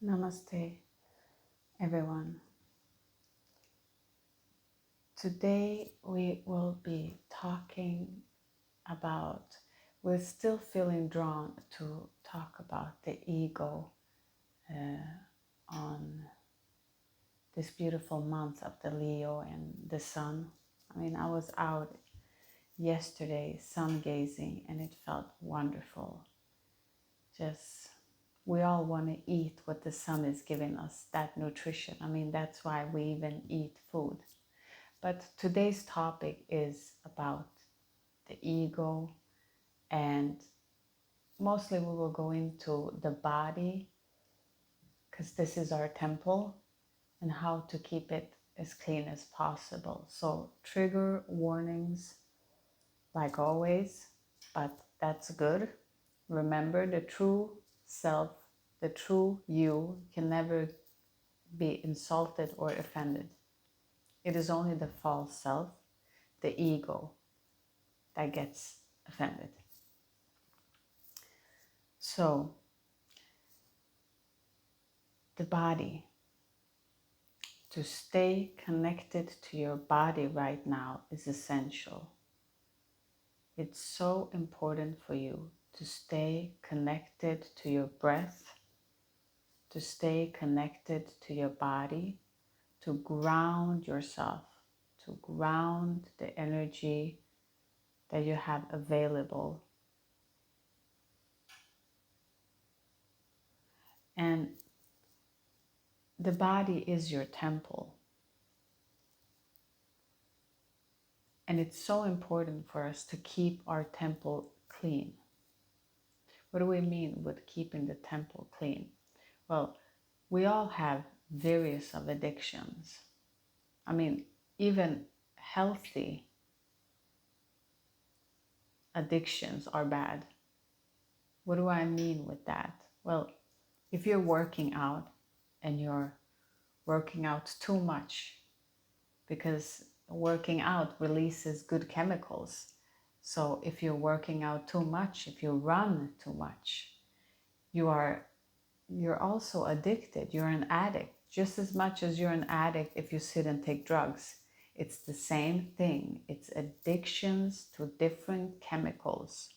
Namaste, everyone. Today we will be talking about, we're still feeling drawn to talk about the ego on this beautiful month of the Leo and the sun. I was out yesterday sun gazing and it felt wonderful. Just, we all want to eat what the sun is giving us, that nutrition. That's why we even eat food. But today's topic is about the ego, and mostly we will go into the body because this is our temple and how to keep it as clean as possible. So trigger warnings like always, but that's good. Remember, the true self, the true you can never be insulted or offended. It is only the false self, the ego, that gets offended. So, the body, to stay connected to your body right now is essential. It's so important for you to stay connected to your breath, to stay connected to your body, to ground yourself, to ground the energy that you have available. And the body is your temple. And it's so important for us to keep our temple clean. What do we mean with keeping the temple clean? Well, we all have various of addictions. Even healthy addictions are bad. What do I mean with that? Well, if you're working out and you're working out too much, because working out releases good chemicals. So if you're working out too much, if you run too much, you're also addicted. You're an addict, just as much as you're an addict if you sit and take drugs. It's the same thing. It's addictions to different chemicals.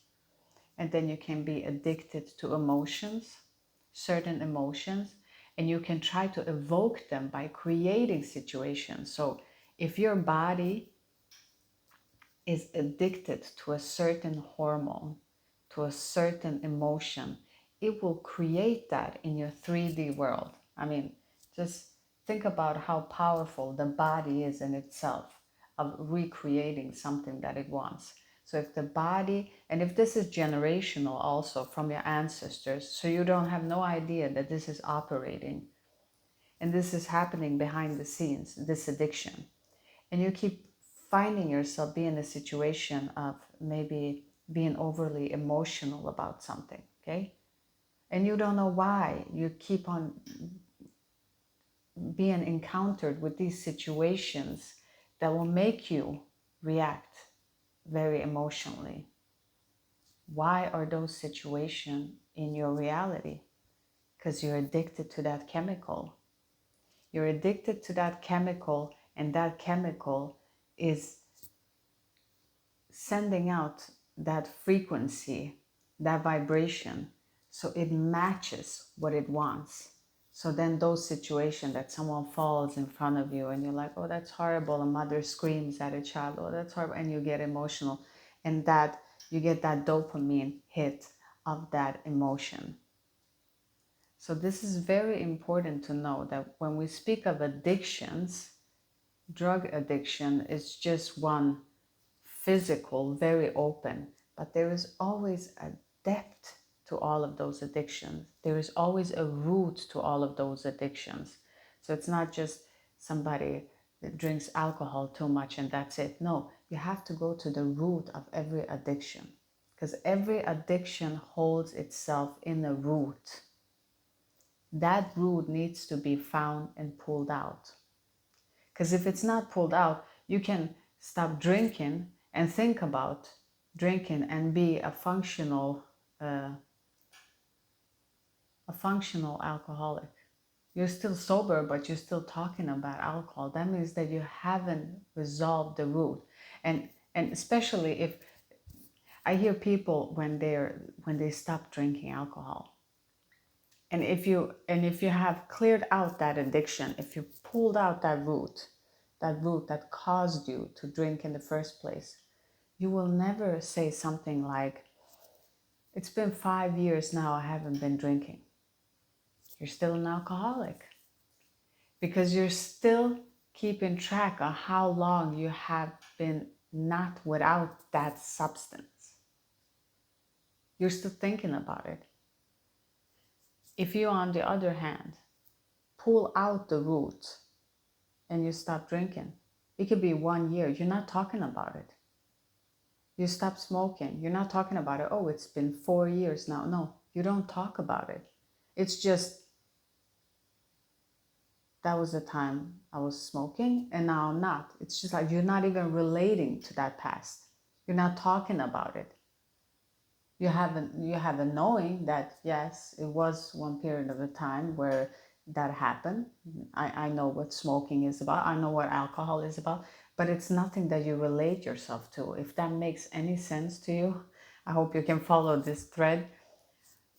And then you can be addicted to emotions, certain emotions, and you can try to evoke them by creating situations. So if your body is addicted to a certain hormone, to a certain emotion, it will create that in your 3D world. Just think about how powerful the body is in itself of recreating something that it wants. So if the body, and if this is generational also from your ancestors, so you don't have no idea that this is operating and this is happening behind the scenes, this addiction, and you keep finding yourself being in a situation of maybe being overly emotional about something, okay? And you don't know why you keep on being encountered with these situations that will make you react very emotionally. Why are those situations in your reality? Because you're addicted to that chemical. You're addicted to that chemical, and that chemical is sending out that frequency, that vibration, so it matches what it wants. So then those situations that someone falls in front of you and you're like, oh, that's horrible. A mother screams at a child, oh, that's horrible. And you get emotional, and that you get that dopamine hit of that emotion. So this is very important to know that when we speak of addictions, drug addiction is just one physical, very open, but there is always a depth to all of those addictions. There is always a root to all of those addictions. So it's not just somebody that drinks alcohol too much and that's it. No, you have to go to the root of every addiction, because every addiction holds itself in a root. That root needs to be found and pulled out. Because if it's not pulled out, you can stop drinking and think about drinking and be a functional alcoholic. You're still sober, but you're still talking about alcohol. That means that you haven't resolved the root. And especially if I hear people when they stop drinking alcohol, and if you have cleared out that addiction, if you pulled out that root that caused you to drink in the first place, you will never say something like, "It's been 5 years now, I haven't been drinking." You're still an alcoholic because you're still keeping track of how long you have been not without that substance. You're still thinking about it. If you, on the other hand, pull out the root and you stop drinking, it could be 1 year. You're not talking about it. You stop smoking. You're not talking about it. Oh, it's been 4 years now. No, you don't talk about it. It's just, that was the time I was smoking and now I'm not. It's just like you're not even relating to that past. You're not talking about it. You have a knowing that, yes, it was one period of the time where that happened. I know what smoking is about. I know what alcohol is about, but it's nothing that you relate yourself to. If that makes any sense to you, I hope you can follow this thread.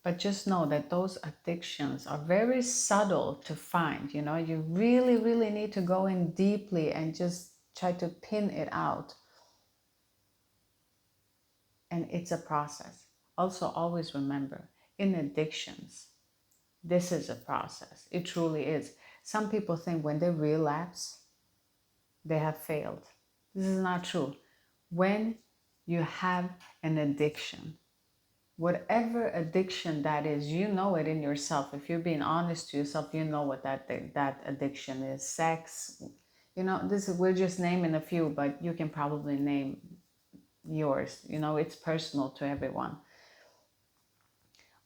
But just know that those addictions are very subtle to find. You know, you really, really need to go in deeply and just try to pin it out. And it's a process. Also, always remember, in addictions, this is a process. It truly is. Some people think when they relapse, they have failed. This is not true. When you have an addiction, whatever addiction that is, you know it in yourself. If you're being honest to yourself, you know what that addiction is. Sex, you know, we're just naming a few, but you can probably name yours. You know, it's personal to everyone.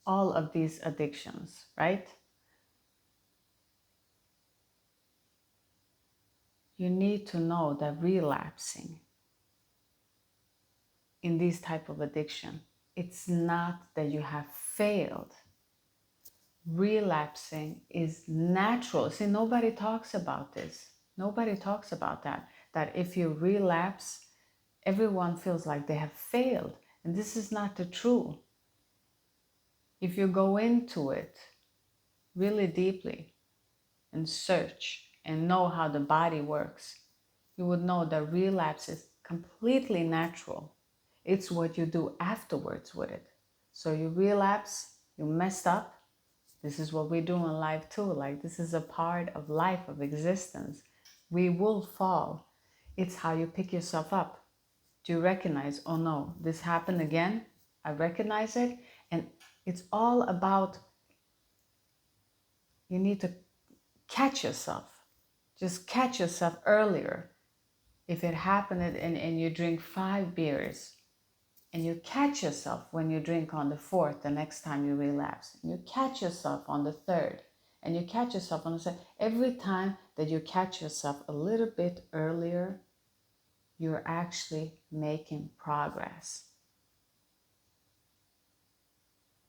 All of these addictions, right? You need to know that relapsing in this type of addiction, it's not that you have failed. Relapsing is natural. See, nobody talks about this. Nobody talks about that. That if you relapse, everyone feels like they have failed. And this is not the truth. If you go into it really deeply and search and know how the body works, you would know that relapse is completely natural. It's what you do afterwards with it. So you relapse, you messed up. This is what we do in life too. Like, this is a part of life, of existence. We will fall. It's how you pick yourself up. Do you recognize, oh no, this happened again? I recognize it. And it's all about, you need to catch yourself. Just catch yourself earlier. If it happened and you drink 5 beers and you catch yourself when you drink on the 4th, the next time you relapse, and you catch yourself on the 3rd, and you catch yourself on the 2nd, every time that you catch yourself a little bit earlier, you're actually making progress.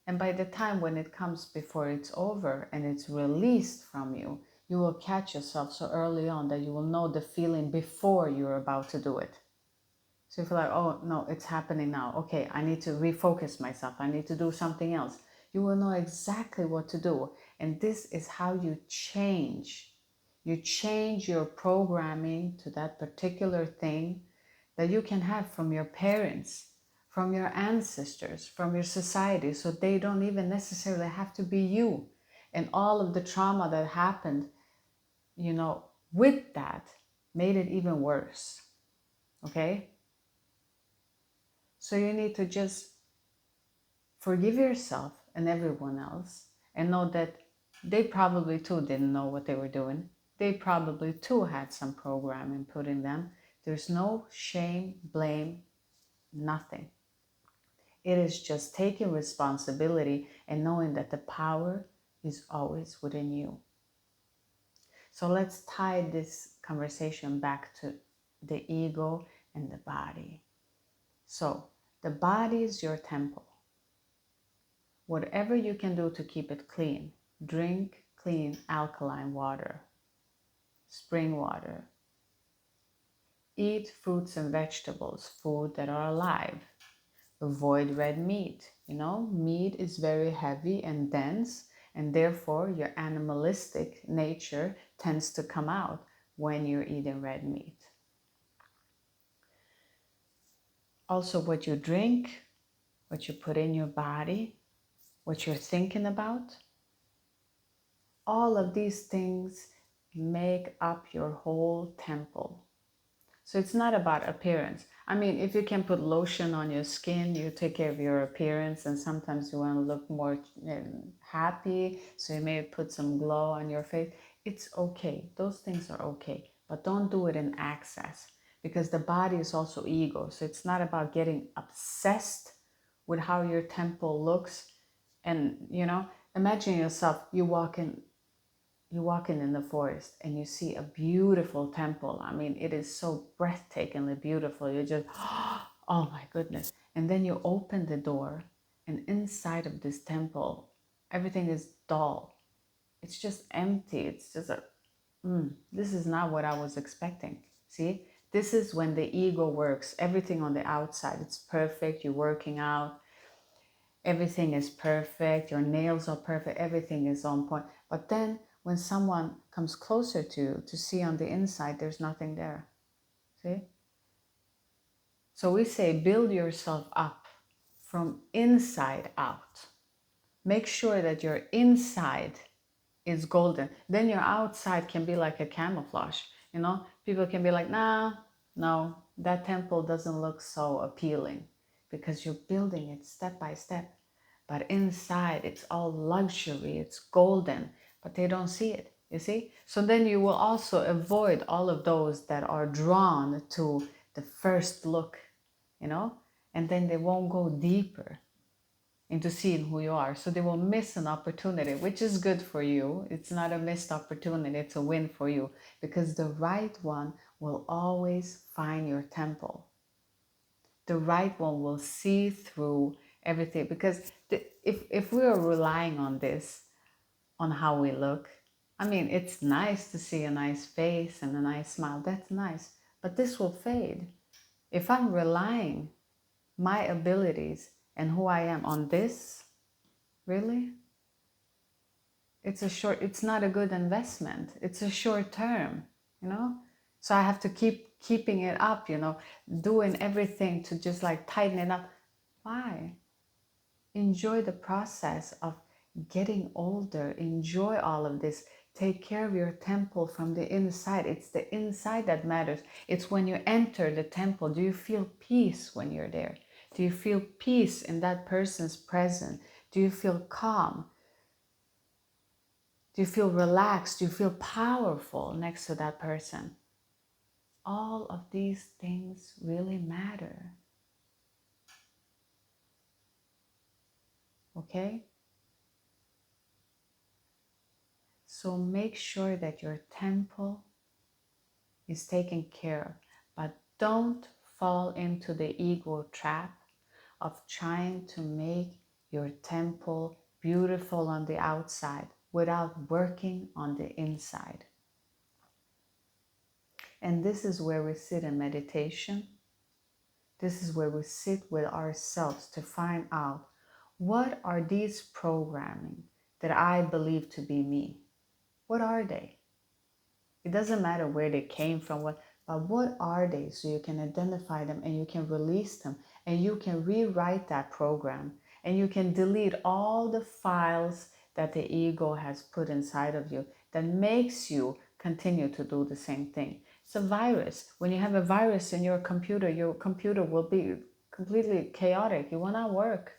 And by the time when it comes before it's over and it's released from you, you will catch yourself so early on that you will know the feeling before you're about to do it. So you feel like, oh no, it's happening now. Okay, I need to refocus myself. I need to do something else. You will know exactly what to do. And this is how you change. You change your programming to that particular thing that you can have from your parents, from your ancestors, from your society. So they don't even necessarily have to be you. And all of the trauma that happened, you know, with that made it even worse. Okay? So you need to just forgive yourself and everyone else and know that they probably too didn't know what they were doing. They probably too had some programming put in them. There's no shame, blame, nothing. It is just taking responsibility and knowing that the power is always within you. So let's tie this conversation back to the ego and the body. So the body is your temple. Whatever you can do to keep it clean, drink clean alkaline water, spring water. Eat fruits and vegetables, food that are alive. Avoid red meat. Meat is very heavy and dense, and therefore your animalistic nature tends to come out when you're eating red meat. Also, what you drink, what you put in your body, what you're thinking about, all of these things make up your whole temple. So it's not about appearance. I mean, if you can put lotion on your skin, you take care of your appearance, and sometimes you want to look more happy, so you may put some glow on your face. It's okay. Those things are okay. But don't do it in excess, because the body is also ego. So it's not about getting obsessed with how your temple looks. And, imagine yourself, you're walking in the forest and you see a beautiful temple. I mean, it is so breathtakingly beautiful. You just, oh my goodness. And then you open the door, and inside of this temple, everything is dull. It's just empty. It's just this is not what I was expecting. See, this is when the ego works. Everything on the outside, it's perfect. You're working out. Everything is perfect. Your nails are perfect. Everything is on point. But then when someone comes closer to you to see on the inside, there's nothing there. See? So we say build yourself up from inside out. Make sure that your inside is golden. Then your outside can be like a camouflage. People can be like, nah, no, that temple doesn't look so appealing, because you're building it step by step. But inside, it's all luxury, it's golden, but they don't see it, you see? So then you will also avoid all of those that are drawn to the first look, and then they won't go deeper into seeing who you are. So they will miss an opportunity, which is good for you. It's not a missed opportunity, it's a win for you, because the right one will always find your temple. The right one will see through everything, because if we are relying on this, on how we look, I mean, it's nice to see a nice face and a nice smile. That's nice, but this will fade. If I'm relying my abilities and who I am on this, really, it's not a good investment. It's a short term, so I have to keep keeping it up, doing everything to just like tighten it up. Why? Enjoy the process of getting older. Enjoy all of this. Take care of your temple from the inside. It's the inside that matters. It's when you enter the temple. Do you feel peace when you're there? Do you feel peace in that person's presence? Do you feel calm? Do you feel relaxed? Do you feel powerful next to that person? All of these things really matter. Okay? So make sure that your temple is taken care of, but don't fall into the ego trap of trying to make your temple beautiful on the outside without working on the inside. And this is where we sit in meditation. This is where we sit with ourselves to find out, what are these programming that I believe to be me? What are they? It doesn't matter where they came from, but what are they, so you can identify them and you can release them, and you can rewrite that program, and you can delete all the files that the ego has put inside of you that makes you continue to do the same thing. It's a virus. When you have a virus in your computer will be completely chaotic. It will not work.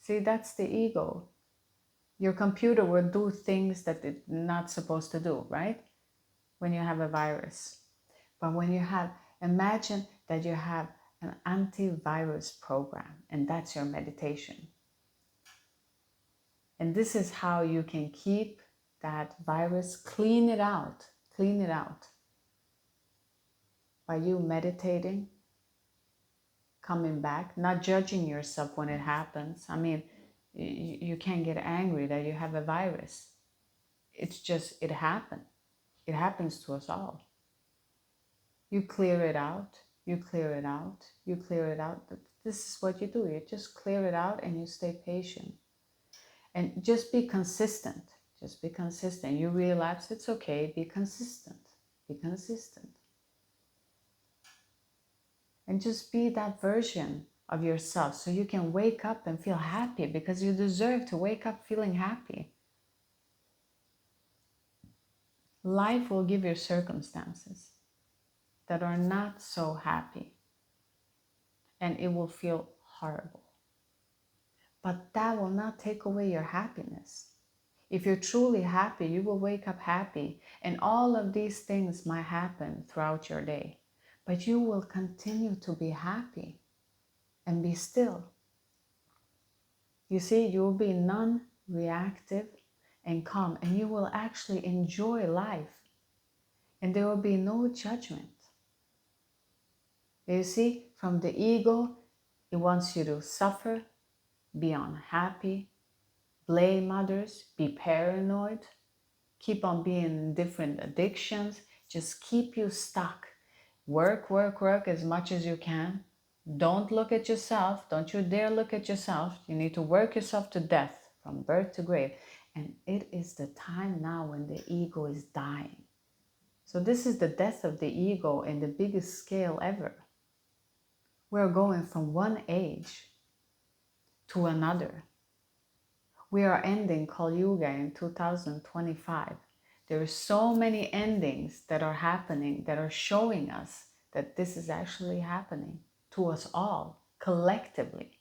See, that's the ego. Your computer will do things that it's not supposed to do, right? When you have a virus. But when you have, imagine that you have an antivirus program, and that's your meditation. And this is how you can keep that virus, clean it out by you meditating, coming back, not judging yourself when it happens. I mean, you can't get angry that you have a virus. It's just, it happened. It happens to us all. You clear it out, you clear it out, you clear it out. This is what you do. You just clear it out and you stay patient. And just be consistent. Just be consistent. You relapse, it's okay. Be consistent. Be consistent. And just be that version of yourself so you can wake up and feel happy, because you deserve to wake up feeling happy. Life will give you circumstances that are not so happy, and it will feel horrible. But that will not take away your happiness. If you're truly happy, you will wake up happy, and all of these things might happen throughout your day, but you will continue to be happy and be still. You see, you will be non-reactive and calm, and you will actually enjoy life, and there will be no judgment. You see, from the ego, it wants you to suffer, be unhappy, blame others, be paranoid, keep on being in different addictions, just keep you stuck. Work, work, work as much as you can. Don't look at yourself. Don't you dare look at yourself. You need to work yourself to death from birth to grave. And it is the time now when the ego is dying. So this is the death of the ego in the biggest scale ever. We're going from one age to another. We are ending Kali Yuga in 2025. There are so many endings that are happening that are showing us that this is actually happening to us all collectively.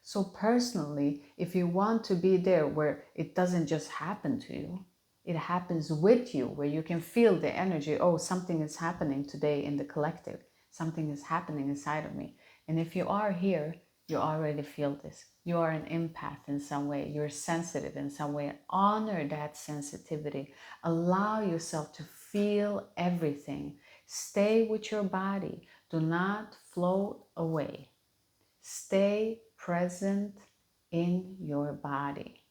So personally, if you want to be there where it doesn't just happen to you, it happens with you, where you can feel the energy. Oh, something is happening today in the collective. Something is happening inside of me. And if you are here, you already feel this. You are an empath in some way. You're sensitive in some way. Honor that sensitivity. Allow yourself to feel everything. Stay with your body. Do not float away. Stay present in your body.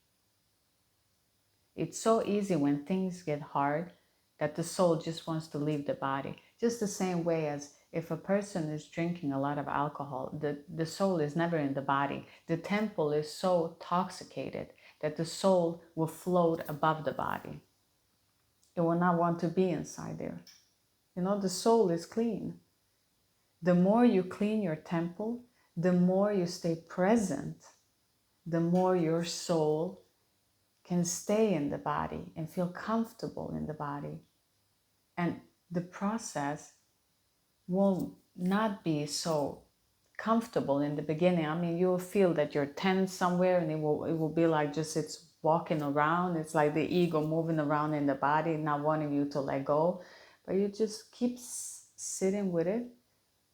It's so easy when things get hard that the soul just wants to leave the body. Just the same way as if a person is drinking a lot of alcohol, the soul is never in the body. The temple is so toxicated that the soul will float above the body. It will not want to be inside there. You know, the soul is clean. The more you clean your temple, the more you stay present, the more your soul can stay in the body and feel comfortable in the body. And the process will not be so comfortable in the beginning. I mean, you'll feel that you're tense somewhere, and it will be like just it's walking around. It's like the ego moving around in the body, not wanting you to let go. But you just keep sitting with it,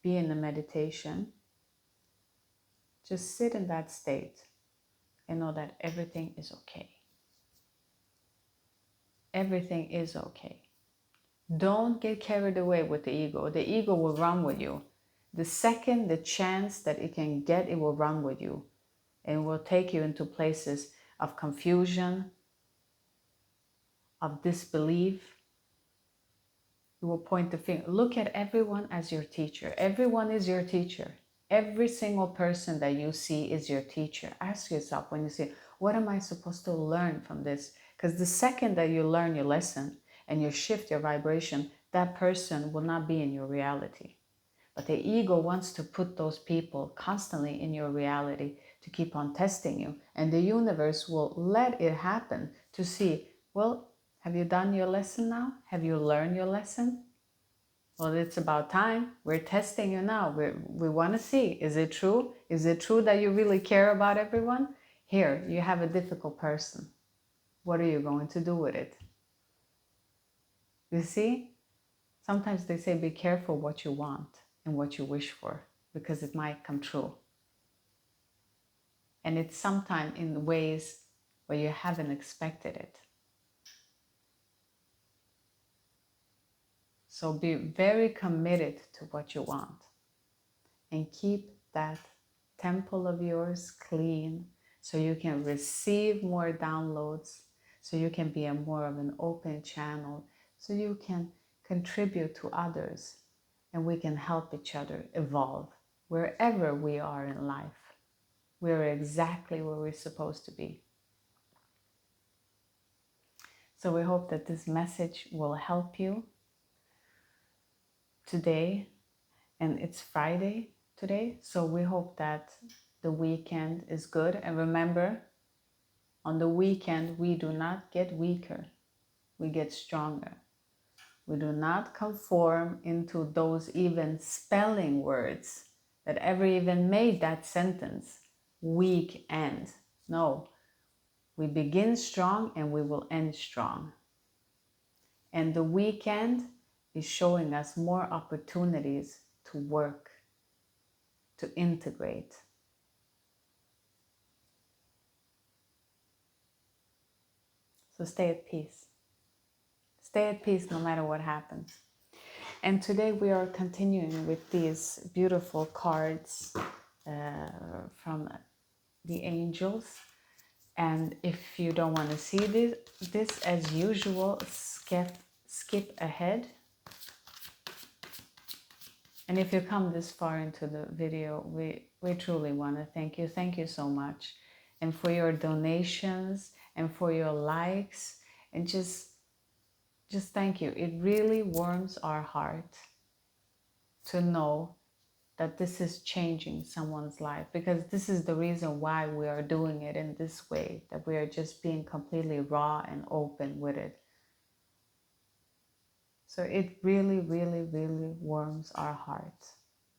be in the meditation. Just sit in that state and know that everything is okay. Everything is okay. Don't get carried away with the ego. The ego will run with you. The second, the chance that it can get, it will run with you. And it will take you into places of confusion, of disbelief. It will point the finger. Look at everyone as your teacher. Everyone is your teacher. Every single person that you see is your teacher. Ask yourself when you see, what am I supposed to learn from this? Because the second that you learn your lesson and you shift your vibration, that person will not be in your reality. But the ego wants to put those people constantly in your reality to keep on testing you. And the universe will let it happen to see, well, have you done your lesson now? Have you learned your lesson? Well, it's about time. We're testing you now. We want to see, is it true? Is it true that you really care about everyone? Here, you have a difficult person. What are you going to do with it? You see? Sometimes they say, be careful what you want and what you wish for, because it might come true. And it's sometimes in ways where you haven't expected it. So be very committed to what you want and keep that temple of yours clean so you can receive more downloads, so you can be a more of an open channel, so you can contribute to others, and we can help each other evolve wherever we are in life. We're exactly where we're supposed to be. So we hope that this message will help you today. And it's Friday today, so we hope that the weekend is good. And remember, on the weekend, we do not get weaker, we get stronger. We do not conform into those even spelling words that ever even made that sentence, weak end. No, we begin strong and we will end strong. And the weekend is showing us more opportunities to work, to integrate. So stay at peace. Stay at peace no matter what happens. And today we are continuing with these beautiful cards from the angels. And if you don't want to see this as usual, skip ahead. And if you come this far into the video, we truly want to thank you. Thank you so much. And for your donations and for your likes, and just thank you. It really warms our heart to know that this is changing someone's life, because this is the reason why we are doing it in this way, that we are just being completely raw and open with it. So it really, really, really warms our heart.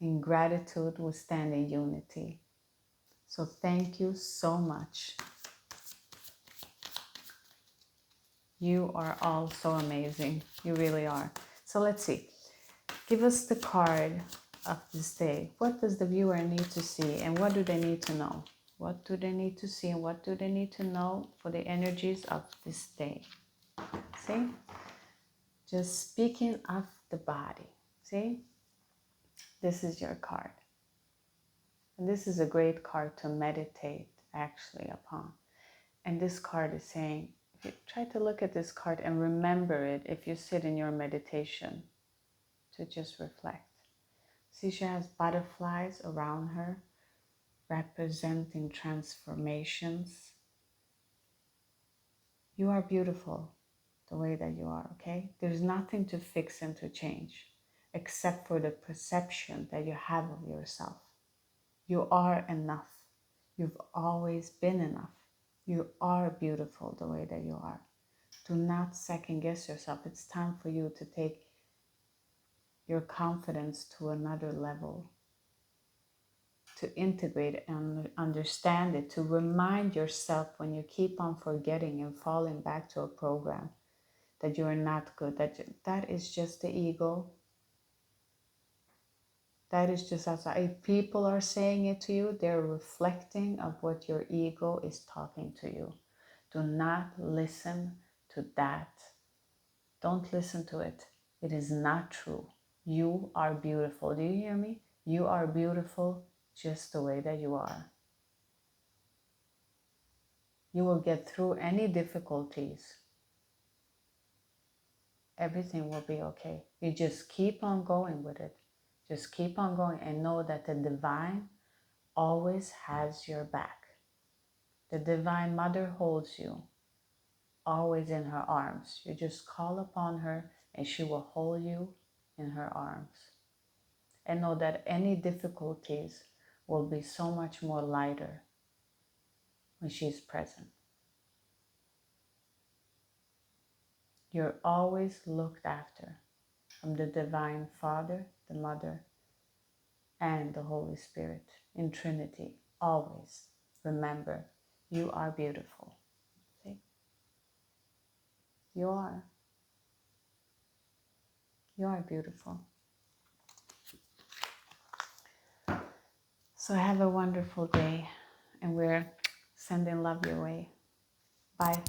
In gratitude, we stand in unity. So thank you so much. You are all so amazing. You really are. So let's see. Give us the card of this day. What does the viewer need to see, and what do they need to know? What do they need to see, and what do they need to know for the energies of this day? See? Just speaking of the body. See? This is your card. And this is a great card to meditate actually upon. And this card is saying, if you try to look at this card and remember it, if you sit in your meditation, to just reflect. See, she has butterflies around her, representing transformations. You are beautiful the way that you are, okay? There's nothing to fix and to change, except for the perception that you have of yourself. You are enough. You've always been enough. You are beautiful the way that you are. Do not second guess yourself. It's time for you to take your confidence to another level, to integrate and understand it, to remind yourself when you keep on forgetting and falling back to a program that you are not good, that is just the ego. That is just outside. If people are saying it to you, they're reflecting of what your ego is talking to you. Do not listen to that. Don't listen to it. It is not true. You are beautiful. Do you hear me? You are beautiful just the way that you are. You will get through any difficulties. Everything will be okay. You just keep on going with it. Just keep on going and know that the divine always has your back. The Divine Mother holds you always in her arms. You just call upon her and she will hold you in her arms. And know that any difficulties will be so much more lighter when she's present. You're always looked after from the Divine Father, the Mother, and the Holy Spirit in Trinity. Always remember, you are beautiful. See? You are. You are beautiful. So have a wonderful day, and we're sending love your way. Bye.